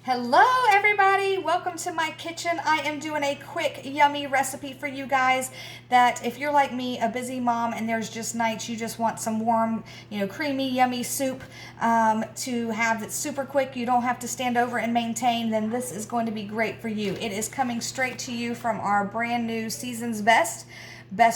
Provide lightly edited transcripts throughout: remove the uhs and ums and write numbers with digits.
Hello everybody, welcome to my kitchen. I am doing a quick yummy recipe for you guys that if you're like me, a busy mom, and there's just nights you just want some warm, creamy, yummy soup to have that's super quick, you don't have to stand over and maintain, then this is going to be great for you. It is coming straight to you from our brand new Season's Best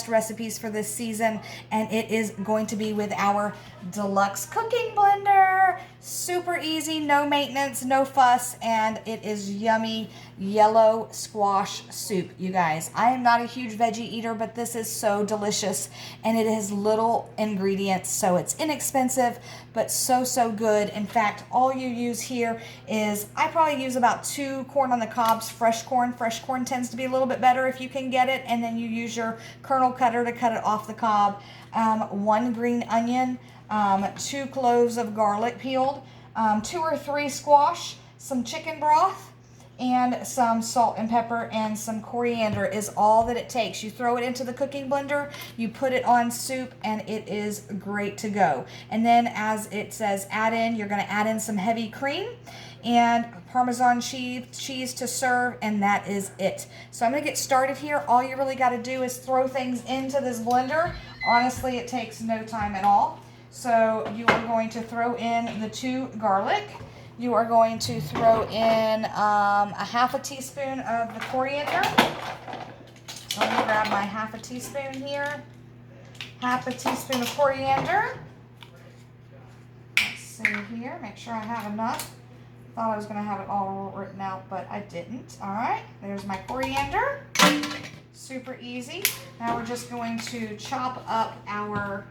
recipes for this season, and it is going to be with our Deluxe cooking blender. Super easy, no maintenance, no fuss, and it is yummy yellow squash soup, you guys. I am not a huge veggie eater, but this is so delicious, and it has little ingredients, so it's inexpensive, but so good. In fact, all you use here is, I probably use about 2 corn on the cobs, fresh corn. Fresh corn tends to be a little bit better if you can get it, and then you use your kernel cutter to cut it off the cob. 1 green onion, 2 cloves of garlic peeled, 2 or 3 squash, some chicken broth, and some salt and pepper and some coriander is all that it takes. You throw it into the cooking blender, you put it on soup, and it is great to go. And then as it says add in, you're going to add in some heavy cream and Parmesan cheese to serve, and that is it. So I'm going to get started here. All you really got to do is throw things into this blender. Honestly, it takes no time at all. So you are going to throw in the 2 garlic. You are going to throw in a half a teaspoon of the coriander. So let me grab my half a teaspoon here. Half a teaspoon of coriander. Let's see here, make sure I have enough. Thought I was going to have it all written out, but I didn't. All right, there's my coriander. Super easy. Now we're just going to chop up our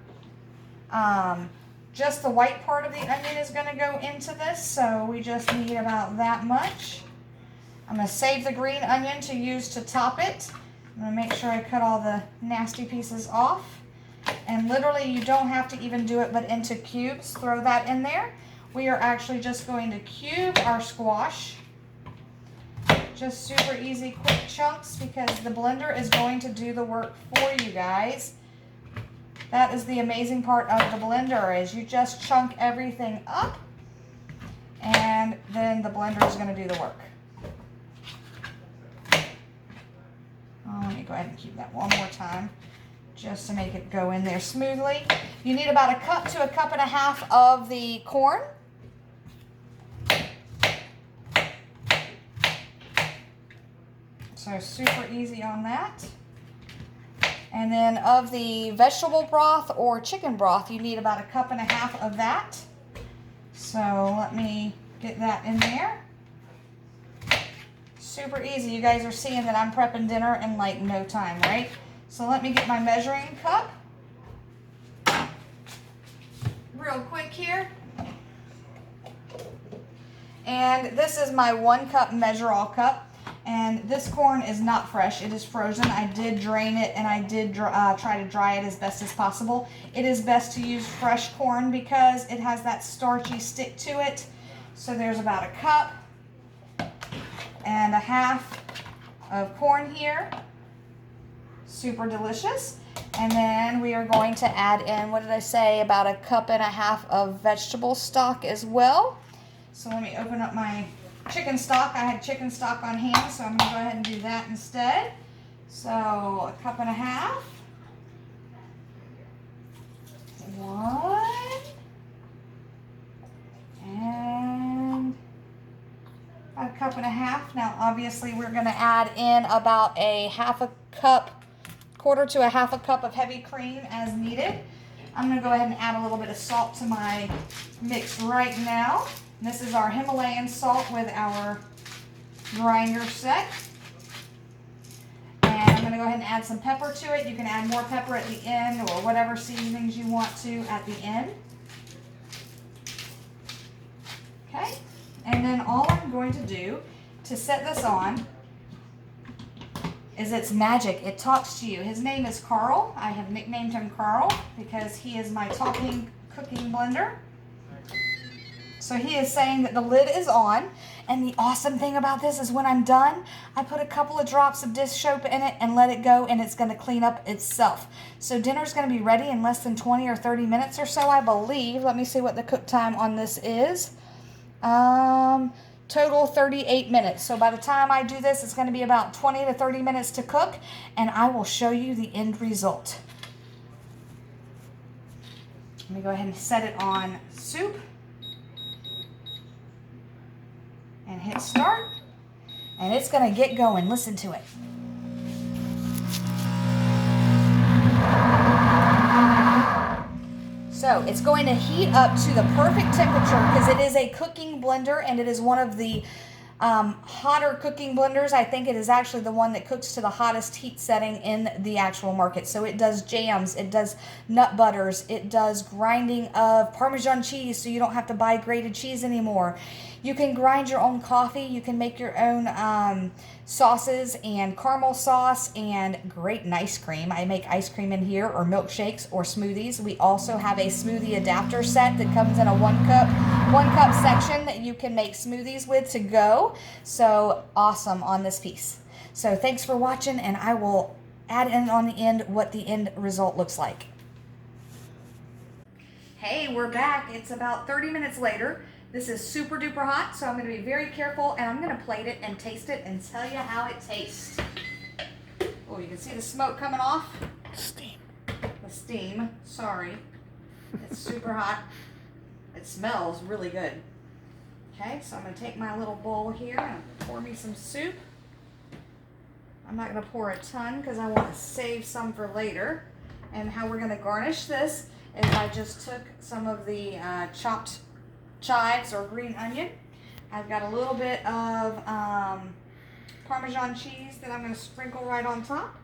just the white part of the onion is going to go into this, so we just need about that much. I'm going to save the green onion to use to top it. I'm going to make sure I cut all the nasty pieces off. And literally you don't have to even do it but into cubes. Throw that in there. We are actually just going to cube our squash. Just super easy, quick chunks, because the blender is going to do the work for you guys. That is the amazing part of the blender, is you just chunk everything up and then the blender is going to do the work. Let me go ahead and keep that one more time just to make it go in there smoothly. You need about 1 cup to 1.5 cups of the corn. So super easy on that. And then of the vegetable broth or chicken broth, you need about 1.5 cups of that. So let me get that in there. Super easy. You guys are seeing that I'm prepping dinner in like no time, right? So let me get my measuring cup. Real quick here. And this is my 1 cup measure-all cup. And this corn is not fresh, it is frozen. I did drain it and I did try to dry it as best as possible. It is best to use fresh corn because it has that starchy stick to it. So there's about 1.5 cups of corn here. Super delicious. And then we are going to add in, what did I say, about 1.5 cups of vegetable stock as well. So let me open up my chicken stock. I had chicken stock on hand, so I'm going to go ahead and do that instead. So 1.5 cups. 1. And 1.5 cups. Now obviously we're going to add in about 1/2 cup, 1/4 to 1/2 cup of heavy cream as needed. I'm going to go ahead and add a little bit of salt to my mix right now. This is our Himalayan salt with our grinder set. And I'm going to go ahead and add some pepper to it. You can add more pepper at the end or whatever seasonings you want to at the end. Okay, and then all I'm going to do to set this on is it's magic. It talks to you. His name is Carl. I have nicknamed him Carl because he is my talking cooking blender. So he is saying that the lid is on, and the awesome thing about this is when I'm done, I put a couple of drops of dish soap in it and let it go, and it's going to clean up itself. So dinner's going to be ready in less than 20 or 30 minutes or so, I believe. Let me see what the cook time on this is. total 38 minutes. So by the time I do this, it's going to be about 20 to 30 minutes to cook, and I will show you the end result. Let me go ahead and set it on soup and hit start, and it's going to get going. Listen to it. So it's going to heat up to the perfect temperature because it is a cooking blender, and it is one of the hotter cooking blenders. I think it is actually the one that cooks to the hottest heat setting in the actual market. So it does jams, it does nut butters, it does grinding of Parmesan cheese, so you don't have to buy grated cheese anymore. You can grind your own coffee, you can make your own sauces and caramel sauce and great ice cream. I make ice cream in here, or milkshakes or smoothies. We also have a smoothie adapter set that comes in a one cup section that you can make smoothies with to go. So awesome on this piece. So thanks for watching, and I will add in on the end what the end result looks like. Hey, we're back. It's about 30 minutes later. This is super duper hot, so I'm going to be very careful, and I'm going to plate it and taste it and tell you how it tastes. Oh, you can see the smoke coming off. Steam. The steam, sorry. It's super hot. It smells really good. Okay, so I'm going to take my little bowl here and pour me some soup. I'm not going to pour a ton because I want to save some for later. And how we're going to garnish this is I just took some of the chopped chives or green onion. I've got a little bit of Parmesan cheese that I'm going to sprinkle right on top.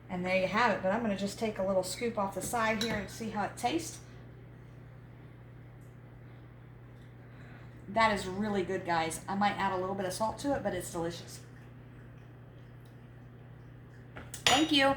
And there you have it. But I'm going to just take a little scoop off the side here and see how it tastes. That is really good, guys. I might add a little bit of salt to it, but it's delicious. Thank you.